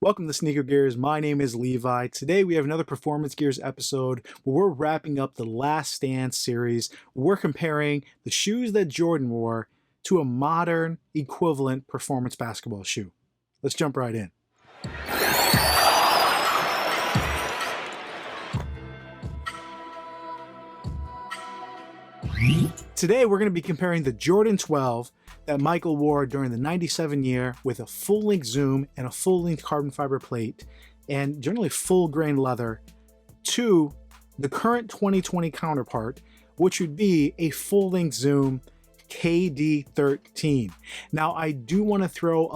Welcome to Sneaker Gears. My name is Levi. Today we have another Performance Gears episode where we're wrapping up the Last Stand series. We're comparing the shoes that Jordan wore to a modern equivalent performance basketball shoe. Let's jump right in. Today we're going to be comparing the Jordan 12 that Michael wore during the 97 year with a full-length zoom and a full-length carbon fiber plate and generally full-grain leather to the current 2020 counterpart, which would be a full-length zoom KD13. Now I do want to throw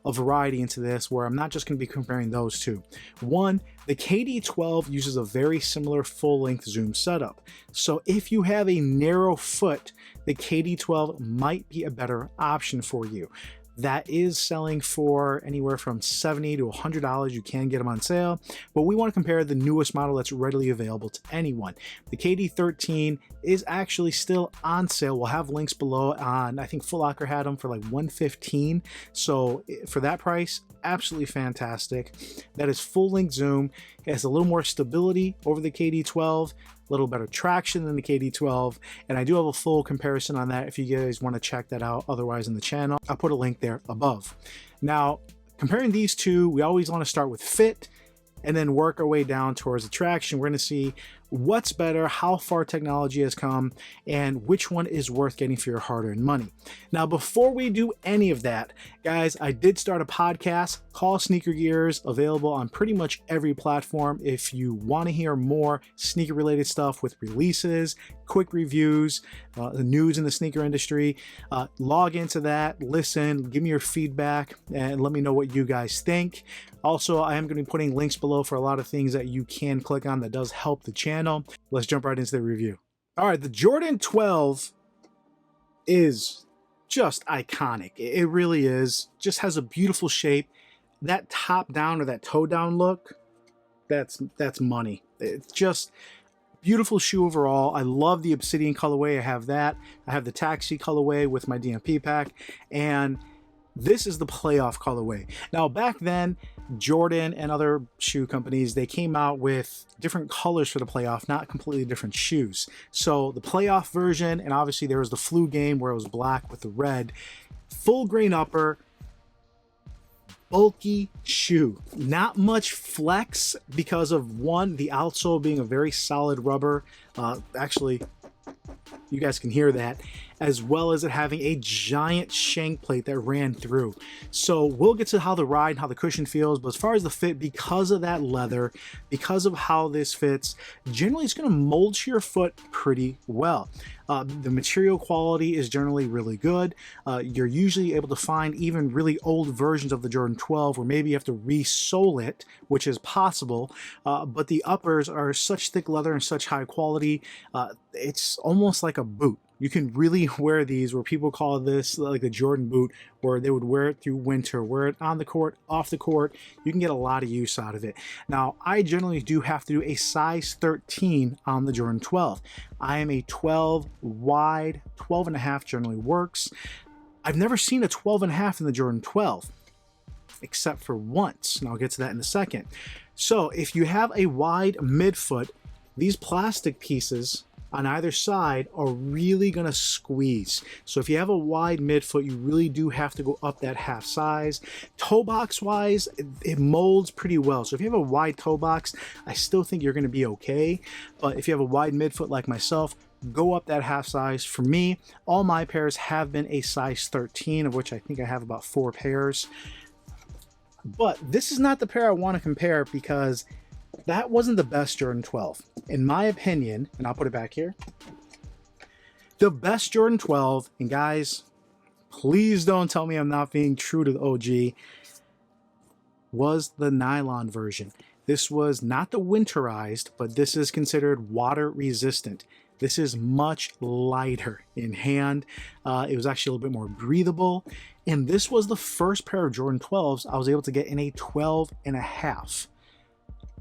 a variety into this where I'm not just going to be comparing those two. One, the KD12 uses a very similar full-length zoom setup. So if you have a narrow foot, the KD12 might be a better option for you. That is selling for anywhere from $70 to $100. You can get them on sale, but we want to compare the newest model that's readily available to anyone. The KD13 is actually still on sale. We'll have links below on, I think Foot Locker had them for like $115. So for that price, absolutely fantastic. That is full-length zoom. It has a little more stability over the KD12, a little better traction than the KD12, and I do have a full comparison on that if you guys want to check that out otherwise in the channel. I'll put a link there above. Now, comparing these two, we always want to start with fit and then work our way down towards the traction. We're going to see what's better, how far technology has come, and which one is worth getting for your hard-earned money. Now, before we do any of that, guys, I did start a podcast called Sneaker Gears, available on pretty much every platform. If you want to hear more sneaker-related stuff with releases, quick reviews, the news in the sneaker industry, log into that, listen, give me your feedback, and let me know what you guys think. Also, I am going to be putting links below for a lot of things that you can click on that does help the channel. Let's jump right into the review. All right, the Jordan 12 is just iconic. It really is. Just has a beautiful shape. That top down or that toe down look, that's money. It's just beautiful shoe overall. I love the obsidian colorway. I have that. I have the taxi colorway with my DMP pack, and this is the playoff colorway. Now, back then, Jordan and other shoe companies, they came out with different colors for the playoff, not completely different shoes. So the playoff version, and obviously there was the flu game where it was black with the red, full grain upper, bulky shoe. Not much flex because of, one, the outsole being a very solid rubber. Actually, you guys can hear that, as well as it having a giant shank plate that ran through. So we'll get to how the ride and how the cushion feels, but as far as the fit, because of that leather, because of how this fits, generally it's going to mold to your foot pretty well. The material quality is generally really good. You're usually able to find even really old versions of the Jordan 12 where maybe you have to re-sole it, which is possible, but the uppers are such thick leather and such high quality, it's almost like a boot. You can really wear these, where people call this like a Jordan boot, where they would wear it through winter, wear it on the court, off the court. You can get a lot of use out of it. Now, I generally do have to do a size 13 on the Jordan 12. I am a 12 wide, 12 and a half generally works. I've never seen a 12 and a half in the Jordan 12, except for once, and I'll get to that in a second. So if you have a wide midfoot, these plastic pieces on either side are really going to squeeze. So if you have a wide midfoot, you really do have to go up that half size. Toe box wise, it molds pretty well. So if you have a wide toe box, I still think you're going to be okay. But if you have a wide midfoot like myself, go up that half size. For me, all my pairs have been a size 13, of which I think I have about 4 pairs. But this is not the pair I want to compare, because that wasn't the best Jordan 12. In my opinion, and I'll put it back here, the best Jordan 12, and guys, please don't tell me I'm not being true to the OG, was the nylon version. This was not the winterized, but this is considered water resistant. This is much lighter in hand. It was actually a little bit more breathable. And this was the first pair of Jordan 12s I was able to get in a 12 and a half.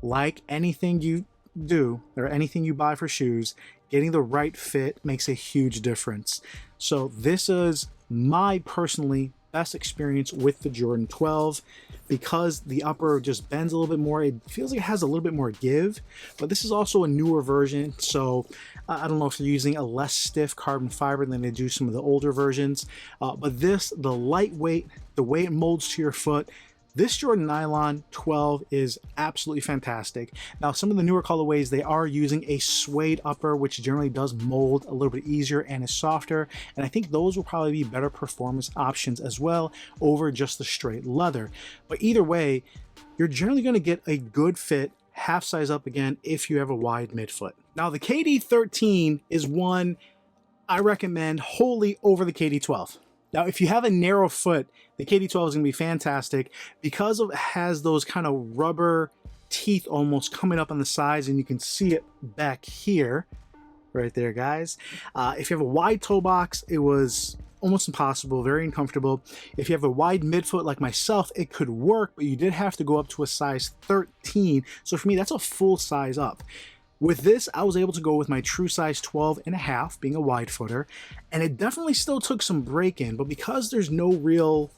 Like anything you do or anything you buy for shoes, getting the right fit makes a huge difference. So this is my personally best experience with the Jordan 12 because the upper just bends a little bit more. It feels like it has a little bit more give, but this is also a newer version, so I don't know if they're using a less stiff carbon fiber than they do some of the older versions, but this, the lightweight, the way it molds to your foot, this Jordan Nylon 12 is absolutely fantastic. Now, some of the newer colorways, they are using a suede upper, which generally does mold a little bit easier and is softer. And I think those will probably be better performance options as well over just the straight leather. But either way, you're generally going to get a good fit, half size up again, if you have a wide midfoot. Now, the KD13 is one I recommend wholly over the KD12. Now, if you have a narrow foot, the KD12 is going to be fantastic because it has those kind of rubber teeth almost coming up on the sides, and you can see it back here, right there, guys. If you have a wide toe box, it was almost impossible, very uncomfortable. If you have a wide midfoot like myself, it could work, but you did have to go up to a size 13. So for me, that's a full size up. With this, I was able to go with my true size 12.5, being a wide footer, and it definitely still took some break-in, but because there's no real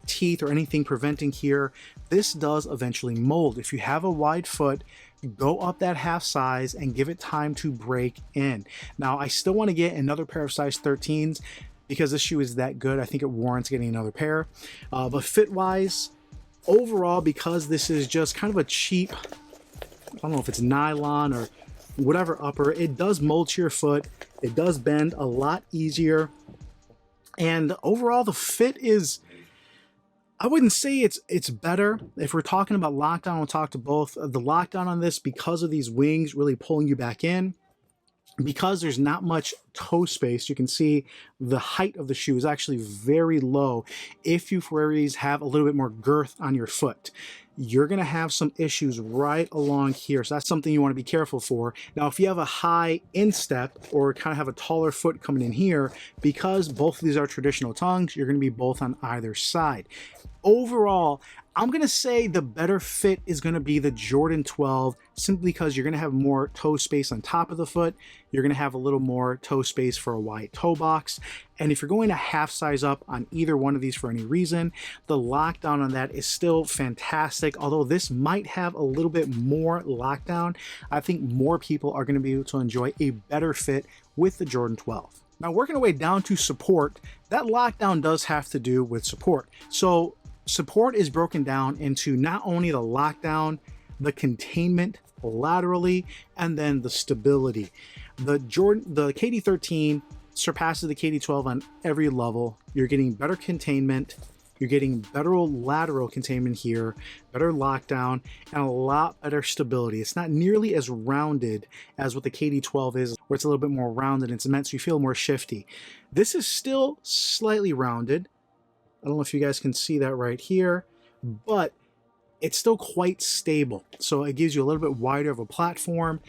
teeth or anything preventing here, this does eventually mold. If you have a wide foot, go up that half size and give it time to break in. Now, I still want to get another pair of size 13s because this shoe is that good. I think it warrants getting another pair. But fit-wise, overall, because this is just kind of a cheap, I don't know if it's nylon or whatever upper, it does mold to your foot. It does bend a lot easier. And overall, the fit is, I wouldn't say it's better. If we're talking about lockdown, we'll talk to both. The lockdown on this, because of these wings really pulling you back in, because there's not much toe space, you can see the height of the shoe is actually very low. If you, for whatever reason, have a little bit more girth on your foot, you're going to have some issues right along here. So that's something you want to be careful for. Now, if you have a high instep or kind of have a taller foot coming in here, because both of these are traditional tongues, you're going to be both on either side. Overall, I'm going to say the better fit is going to be the Jordan 12, simply because you're going to have more toe space on top of the foot. You're going to have a little more toe space for a wide toe box. And if you're going to half size up on either one of these for any reason, the lockdown on that is still fantastic. Although this might have a little bit more lockdown, I think more people are going to be able to enjoy a better fit with the Jordan 12. Now, working our way down to support, that lockdown does have to do with support. So support is broken down into not only the lockdown, the containment laterally, and then the stability. The KD13 surpasses the KD12 on every level. You're getting better containment, you're getting better lateral containment here, better lockdown, and a lot better stability. It's not nearly as rounded as what the KD12 is, where it's a little bit more rounded and cement, so you feel more shifty. This is still slightly rounded. I don't know if you guys can see that right here, but it's still quite stable. So it gives you a little bit wider of a platform.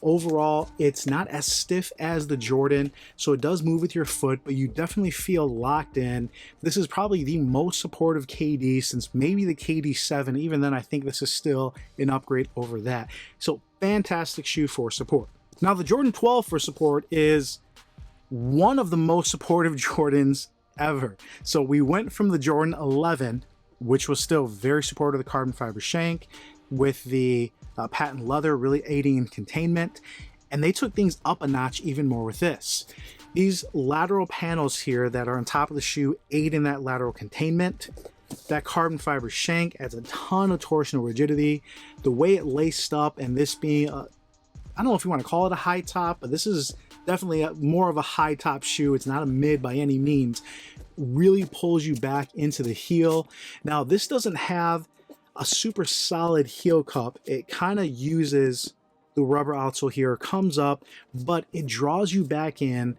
Overall, it's not as stiff as the Jordan, so it does move with your foot, but you definitely feel locked in. This is probably the most supportive KD since maybe the KD7. Even then, I think this is still an upgrade over that. So fantastic shoe for support. Now, the Jordan 12 for support is one of the most supportive Jordans ever. So we went from the Jordan 11, which was still very supportive of the carbon fiber shank, with the patent leather really aiding in containment, and they took things up a notch even more with this. These lateral panels here that are on top of the shoe aid in that lateral containment. That carbon fiber shank adds a ton of torsional rigidity. The way it laced up, and this being I don't know if you want to call it a high top, but this is definitely more of a high top shoe. It's not a mid by any means. Really pulls you back into the heel. Now, this doesn't have a super solid heel cup. It kind of uses the rubber outsole here, comes up, but it draws you back in.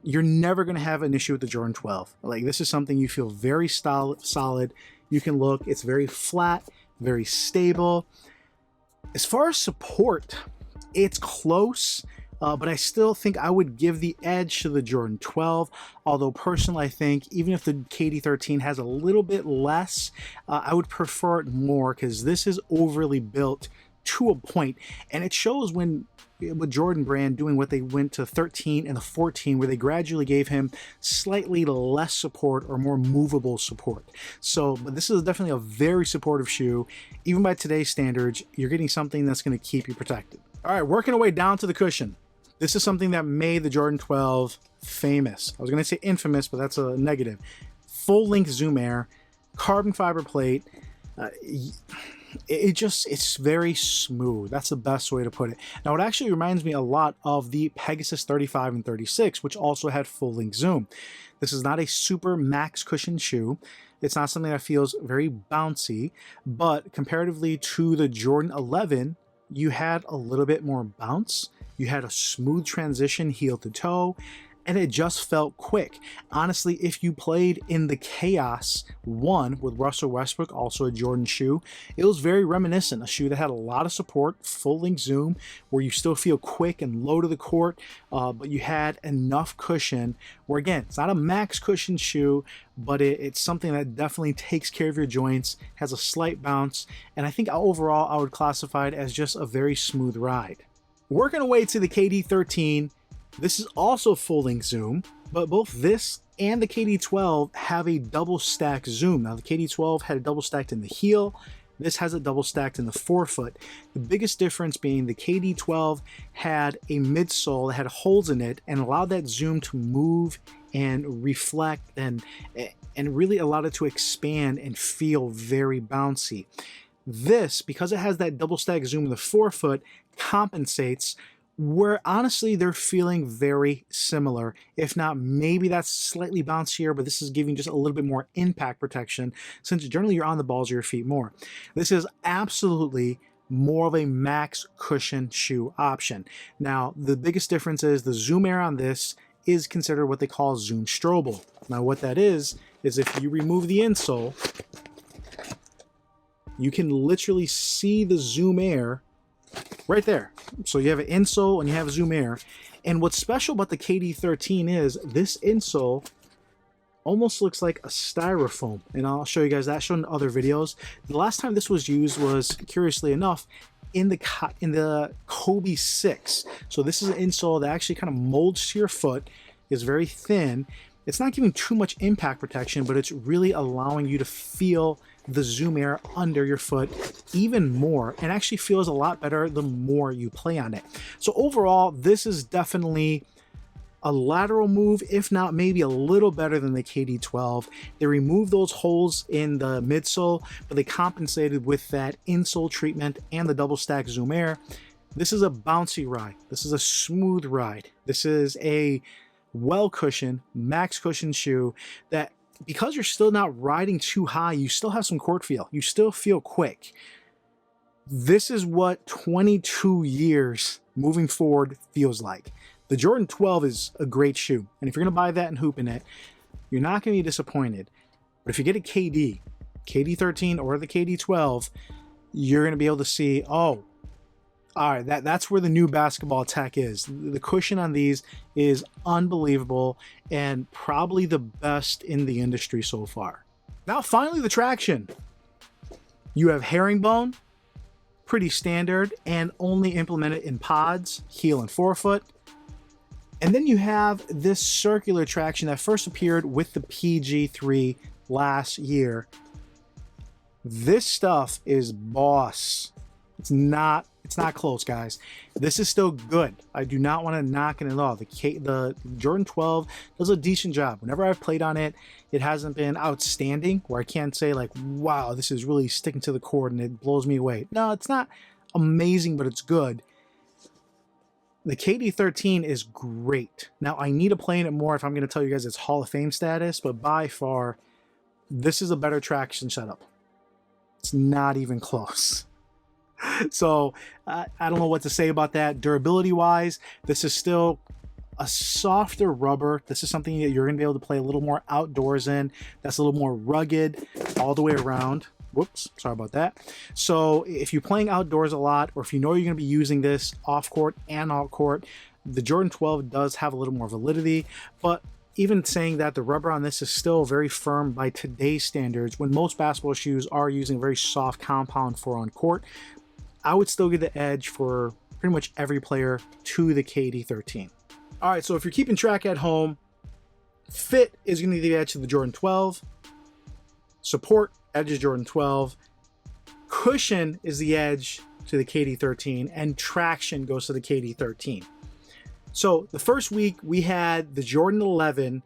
You're never going to have an issue with the Jordan 12. Like, this is something you feel very solid. You can look, it's very flat, very stable. As far as support, it's close. But I still think I would give the edge to the Jordan 12, although personally I think even if the KD13 has a little bit less, I would prefer it more because this is overly built to a point, and it shows when with Jordan Brand doing what they went to 13 and the 14, where they gradually gave him slightly less support or more movable support. So, but this is definitely a very supportive shoe. Even by today's standards, you're getting something that's going to keep you protected. All right, working our way down to the cushion. This is something that made the Jordan 12 famous. I was going to say infamous, but that's a negative. Full length Zoom Air, carbon fiber plate. It's very smooth. That's the best way to put it. Now, it actually reminds me a lot of the Pegasus 35 and 36, which also had full length zoom. This is not a super max cushion shoe. It's not something that feels very bouncy, but comparatively to the Jordan 11, you had a little bit more bounce. You had a smooth transition heel to toe, and it just felt quick. Honestly, if you played in the Chaos 1 with Russell Westbrook, also a Jordan shoe, it was very reminiscent. A shoe that had a lot of support, full length zoom, where you still feel quick and low to the court, but you had enough cushion where, again, it's not a max cushion shoe, but it's something that definitely takes care of your joints, has a slight bounce, and I think overall I would classify it as just a very smooth ride. Working away to the KD13, this is also full length zoom, but both this and the KD12 have a double stack zoom. Now, the KD12 had a double stacked in the heel. This has a double stacked in the forefoot. The biggest difference being the KD12 had a midsole that had holes in it and allowed that zoom to move and reflect and really allowed it to expand and feel very bouncy. This, because it has that double stack zoom in the forefoot, compensates where honestly they're feeling very similar. If not, maybe that's slightly bouncier, but this is giving just a little bit more impact protection since generally you're on the balls of your feet more. This is absolutely more of a max cushion shoe option. Now, the biggest difference is the Zoom Air on this is considered what they call Zoom Strobel. Now, what that is if you remove the insole, you can literally see the Zoom Air right there. So you have an insole and you have a Zoom Air. And what's special about the KD13 is this insole almost looks like a styrofoam. And I'll show you guys that shown in other videos. The last time this was used was, curiously enough, in the Kobe 6. So this is an insole that actually kind of molds to your foot, is very thin. It's not giving too much impact protection, but it's really allowing you to feel the Zoom Air under your foot even more, and actually feels a lot better the more you play on it. So overall, this is definitely a lateral move, if not maybe a little better than the KD12. They removed those holes in the midsole, but they compensated with that insole treatment and the double stack Zoom Air. This is a bouncy ride. This is a smooth ride. This is a well cushioned, max cushion shoe that, because you're still not riding too high, you still have some court feel. You still feel quick. This is what 22 years moving forward feels like. The Jordan 12 is a great shoe. And if you're going to buy that and hoop in it, you're not going to be disappointed. But if you get a KD13 or the KD12, you're going to be able to see, oh, all right, that's where the new basketball tech is. The cushion on these is unbelievable and probably the best in the industry so far. Now, finally, the traction. You have herringbone, pretty standard, and only implemented in pods, heel and forefoot. And then you have this circular traction that first appeared with the PG3 last year. This stuff is boss. It's not close, guys. This is still good. I do not want to knock it at all. The Jordan 12 does a decent job. Whenever I've played on it, it hasn't been outstanding where I can't say like, wow, this is really sticking to the court and it blows me away. No, it's not amazing, but it's good. The KD13 is great. Now, I need to play in it more if I'm going to tell you guys it's Hall of Fame status, but by far, this is a better traction setup. It's not even close. So I don't know what to say about that. Durability wise, this is still a softer rubber. This is something that you're going to be able to play a little more outdoors in. That's a little more rugged all the way around. Whoops, sorry about that. So if you're playing outdoors a lot, or if you know you're going to be using this off court and on court, the Jordan 12 does have a little more validity. But even saying that, the rubber on this is still very firm by today's standards, when most basketball shoes are using a very soft compound for on court, I would still get the edge for pretty much every player to the KD13. All right, so if you're keeping track at home, fit is going to be the edge to the Jordan 12. Support, edge is Jordan 12. Cushion is the edge to the KD13, and traction goes to the KD13. So the first week we had the Jordan 11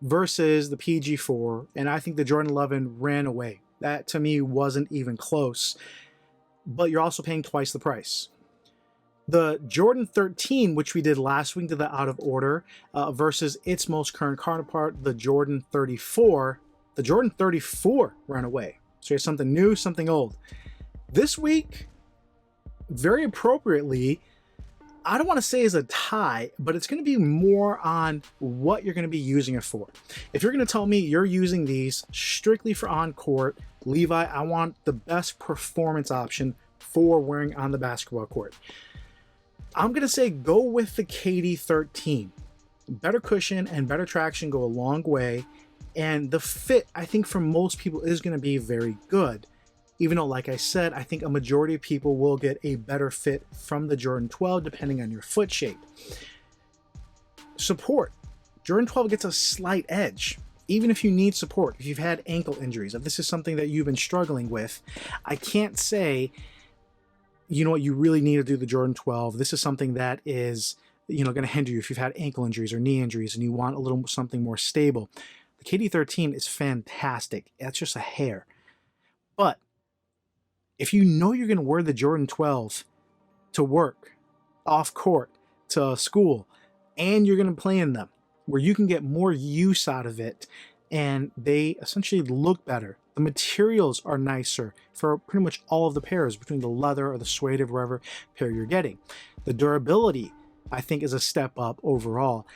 versus the PG4, and I think the Jordan 11 ran away. That to me wasn't even close, but you're also paying twice the price. The Jordan 13, which we did last week, did the out of order, versus its most current counterpart, the Jordan 34. The Jordan 34 ran away. So you have something new, something old. This week, very appropriately, I don't want to say is a tie, but it's going to be more on what you're going to be using it for. If you're going to tell me you're using these strictly for on-court, Levi, I want the best performance option for wearing on the basketball court. I'm going to say go with the KD13. Better cushion and better traction go a long way, and the fit, I think, for most people is going to be very good. Even though, like I said, I think a majority of people will get a better fit from the Jordan 12 depending on your foot shape. Support. Jordan 12 gets a slight edge. Even if you need support, if you've had ankle injuries, if this is something that you've been struggling with, I can't say, you know what, you really need to do the Jordan 12. This is something that is, going to hinder you if you've had ankle injuries or knee injuries and you want a little something more stable. The KD13 is fantastic. That's just a hair. But if you know you're going to wear the Jordan 12 to work, off court, to school, and you're going to play in them, where you can get more use out of it, and they essentially look better. The materials are nicer for pretty much all of the pairs, between the leather or the suede or whatever pair you're getting. The durability, I think, is a step up overall.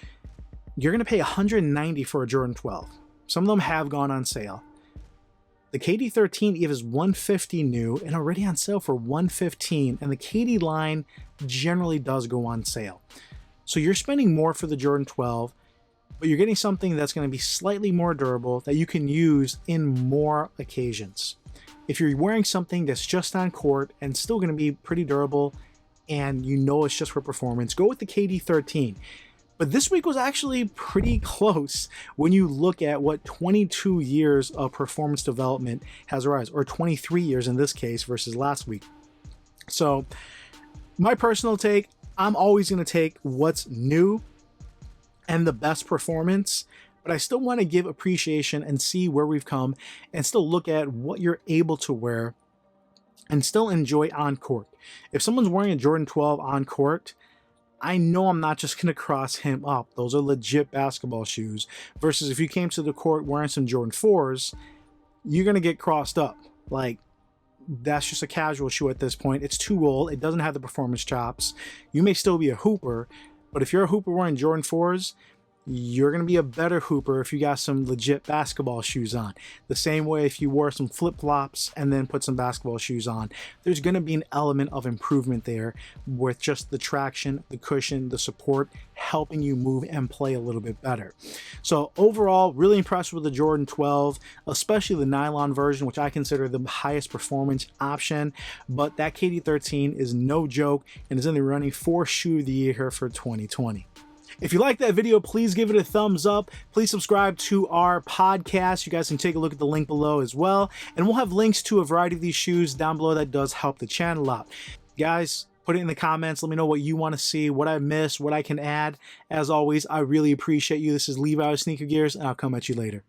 You're going to pay $190 for a Jordan 12. Some of them have gone on sale. The KD13 is $150 new and already on sale for $115, and the KD line generally does go on sale. So you're spending more for the Jordan 12, but you're getting something that's going to be slightly more durable that you can use in more occasions. If you're wearing something that's just on court and still going to be pretty durable and you know it's just for performance, go with the KD13. But this week was actually pretty close when you look at what 22 years of performance development has arisen, or 23 years in this case versus last week. So my personal take, I'm always going to take what's new and the best performance, but I still want to give appreciation and see where we've come and still look at what you're able to wear and still enjoy on court. If someone's wearing a Jordan 12 on court, I know I'm not just going to cross him up. Those are legit basketball shoes. Versus if you came to the court wearing some Jordan 4s, you're going to get crossed up. Like, that's just a casual shoe at this point. It's too old. It doesn't have the performance chops. You may still be a hooper, but if you're a hooper wearing Jordan 4s, you're going to be a better hooper if you got some legit basketball shoes on. The same way if you wore some flip-flops and then put some basketball shoes on, there's going to be an element of improvement there with just the traction, the cushion, the support, helping you move and play a little bit better. So overall, really impressed with the Jordan 12, especially the nylon version, which I consider the highest performance option. But that KD13 is no joke and is in the running for shoe of the year here for 2020. If you like that video, please give it a thumbs up. Please subscribe to our podcast. You guys can take a look at the link below as well. And we'll have links to a variety of these shoes down below that does help the channel out. Guys, put it in the comments. Let me know what you want to see, what I missed, what I can add. As always, I really appreciate you. This is Levi Sneaker Gears, and I'll come at you later.